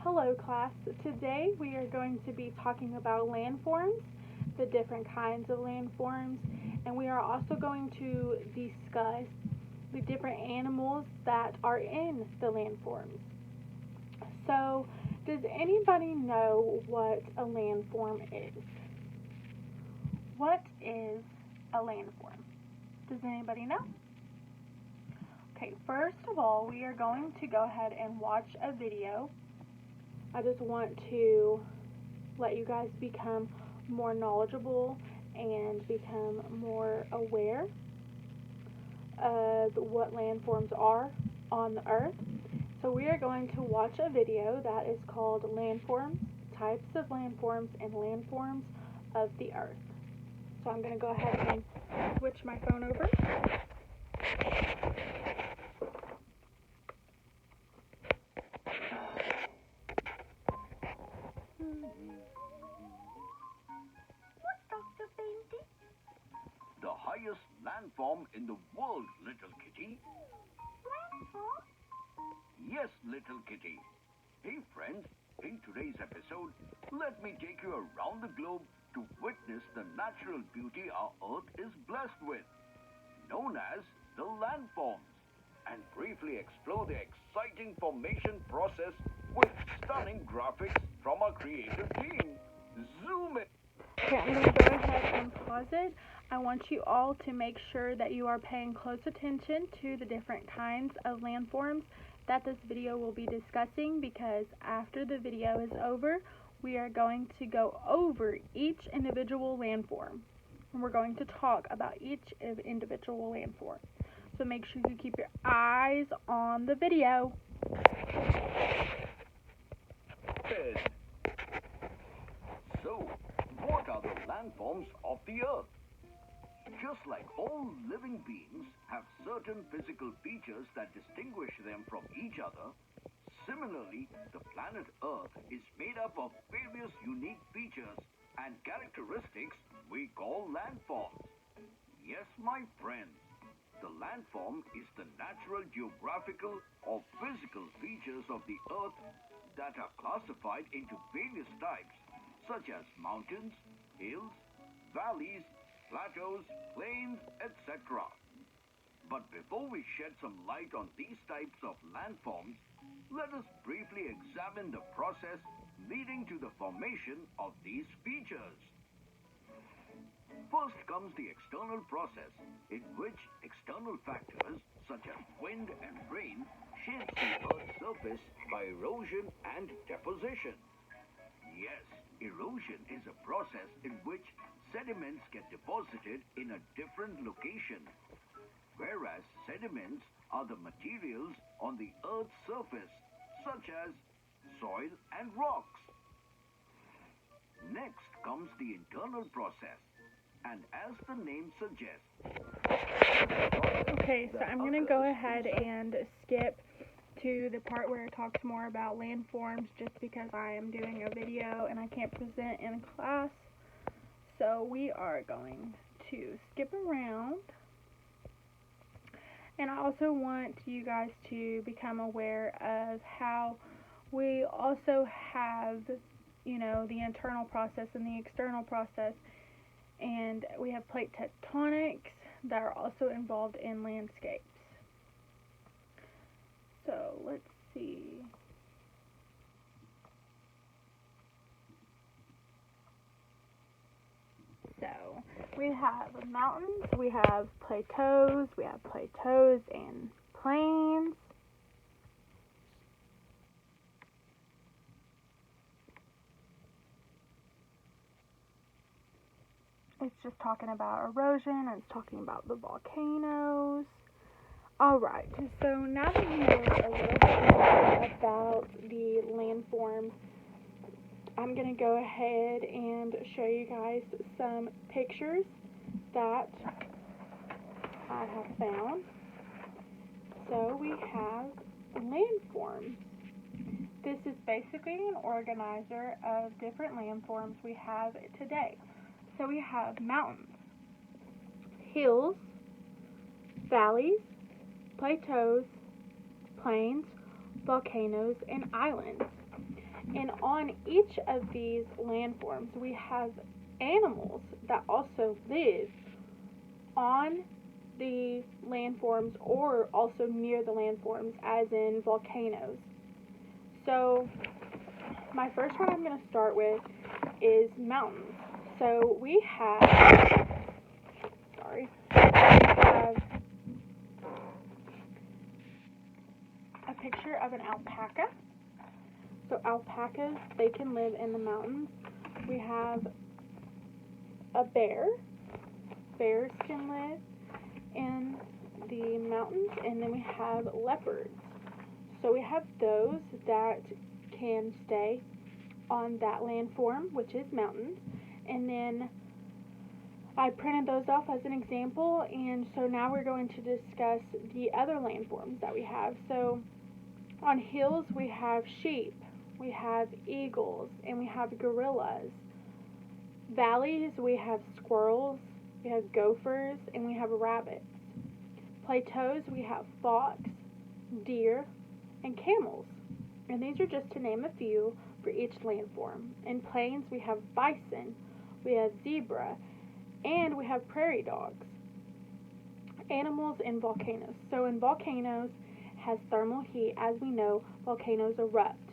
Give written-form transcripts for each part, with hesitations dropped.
Hello class, today we are going to be talking about landforms, the different kinds of landforms, and we are also going to discuss the different animals that are in the landforms. So, does anybody know what a landform is? What is a landform? Does anybody know? Okay, first of all, we are going to go ahead and watch a video. I just want to let you guys become more knowledgeable and become more aware of what landforms are on the earth. So we are going to watch a video that is called Landforms, Types of Landforms, and Landforms of the Earth. So I'm going to go ahead and switch my phone over. The highest landform in the world, little kitty. Landform? Yes, little kitty. Hey friends, in today's episode, let me take you around the globe to witness the natural beauty our Earth is blessed with, known as the landforms, and briefly explore the exciting formation process with stunning graphics from our creative team. Zoom in. Okay, I'm going to go ahead and pause it. I want you all to make sure that you are paying close attention to the different kinds of landforms that this video will be discussing, because after the video is over, we are going to go over each individual landform, and we're going to talk about each individual landform. So make sure you keep your eyes on the video. So, what are the landforms of the Earth? Just like all living beings have certain physical features that distinguish them from each other, similarly, the planet Earth is made up of various unique features and characteristics we call landforms. Yes, my friends, the landform is the natural geographical or physical features of the Earth that are classified into various types, such as mountains, hills, valleys, plateaus, plains, etc. But before we shed some light on these types of landforms, let us briefly examine the process leading to the formation of these features. First comes the external process, in which external factors such as wind and rain shape the Earth's surface by erosion and deposition. Yes, erosion is a process in which sediments get deposited in a different location, whereas sediments are the materials on the Earth's surface, such as soil and rocks. Next comes the internal process, and as the name suggests... Okay, so I'm going to go ahead and skip to the part where it talks more about landforms, just because I am doing a video and I can't present in class. So we are going to skip around. And I also want you guys to become aware of how we also have, the internal process and the external process. And we have plate tectonics that are also involved in landscapes. So let's see. So we have mountains, we have plateaus and plains. It's just talking about erosion, and it's talking about the volcanoes. Alright, so now that you know a little bit more about the landforms, I'm going to go ahead and show you guys some pictures that I have found. So we have landforms. This is basically an organizer of different landforms we have today. So we have mountains, hills, valleys, plateaus, plains, volcanoes, and islands. And on each of these landforms, we have animals that also live on the landforms or also near the landforms, as in volcanoes. So my first one I'm going to start with is mountains. So we have a picture of an alpaca. So alpacas, they can live in the mountains. We have a bear. Bears can live in the mountains. And then we have leopards. So we have those that can stay on that landform, which is mountains. And then I printed those off as an example, and so now we're going to discuss the other landforms that we have. So on hills, we have sheep, we have eagles, and we have gorillas. Valleys, we have squirrels, we have gophers, and we have rabbits. Plateaus, we have fox, deer, and camels. And these are just to name a few for each landform. In plains, we have bison, we have zebra, and we have prairie dogs. Animals in volcanoes. So in volcanoes has thermal heat. As we know, volcanoes erupt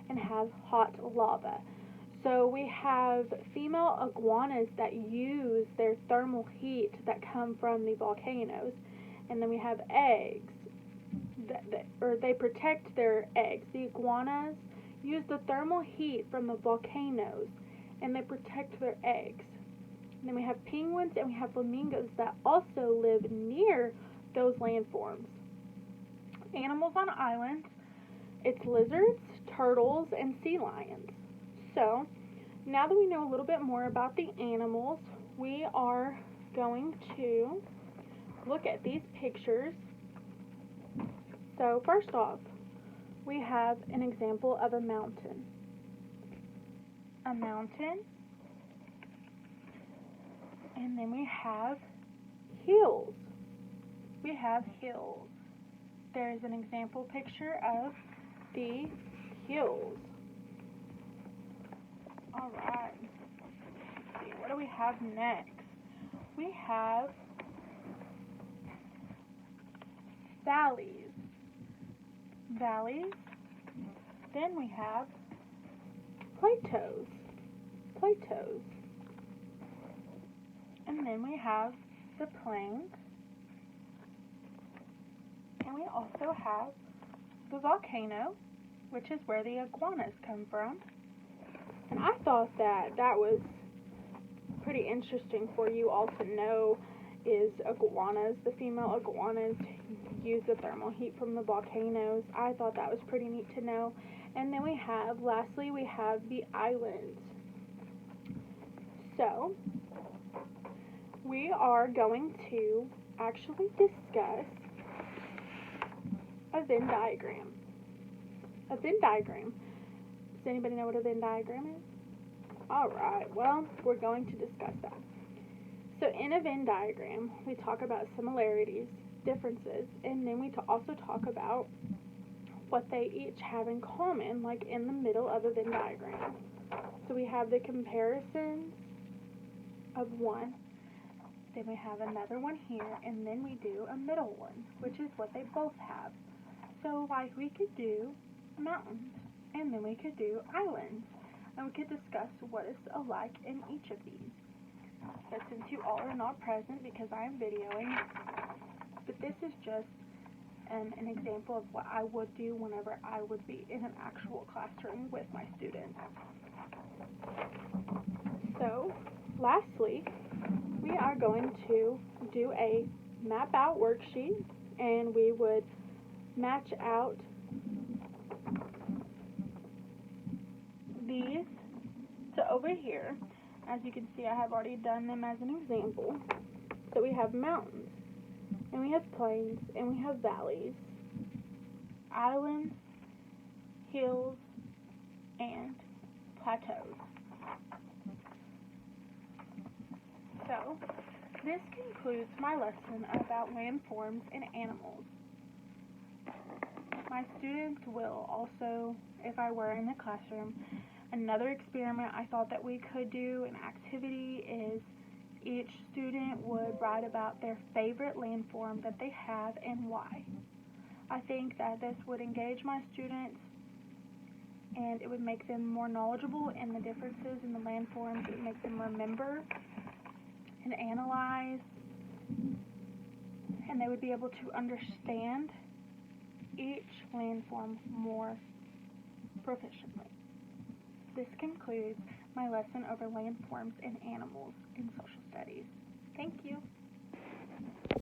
and have hot lava. So we have female iguanas that use their thermal heat that come from the volcanoes. And then we have eggs, or they protect their eggs. The iguanas use the thermal heat from the volcanoes, and they protect their eggs. And then we have penguins and we have flamingos that also live near those landforms. Animals on islands, it's lizards, turtles, and sea lions. So, now that we know a little bit more about the animals, we are going to look at these pictures. So, first off, we have an example of a mountain. A mountain. And then we have hills. We have hills. There's an example picture of the hills. Alright. Let's see, what do we have next? We have valleys. Valleys. Then we have plateaus. Plateaus. And then we have the plains. And we also have the volcano, which is where the iguanas come from. And I thought that was pretty interesting for you all to know, is iguanas. The female iguanas use the thermal heat from the volcanoes. I thought that was pretty neat to know. And then lastly, we have the islands. So, we are going to actually discuss a Venn diagram. A Venn diagram. Does anybody know what a Venn diagram is? Alright, well, we're going to discuss that. So in a Venn diagram, we talk about similarities, differences, and then we also talk about what they each have in common, like in the middle of a Venn diagram. So we have the comparisons of one, then we have another one here, and then we do a middle one, which is what they both have. So like we could do mountains, and then we could do islands, and we could discuss what is alike in each of these. But since you all are not present because I am videoing, but this is just an example of what I would do whenever I would be in an actual classroom with my students. So, lastly, we are going to do a map out worksheet, and we would match out these to over here. As you can see, I have already done them as an example. So we have mountains, and we have plains, and we have valleys, islands, hills, and plateaus. So, this concludes my lesson about landforms and animals. My students will also, if I were in the classroom, another experiment I thought that we could do, an activity, is each student would write about their favorite landform that they have and why. I think that this would engage my students and it would make them more knowledgeable in the differences in the landforms. It would make them remember and analyze, and they would be able to understand each landform more proficiently. This concludes my lesson over landforms and animals in social studies. Thank you.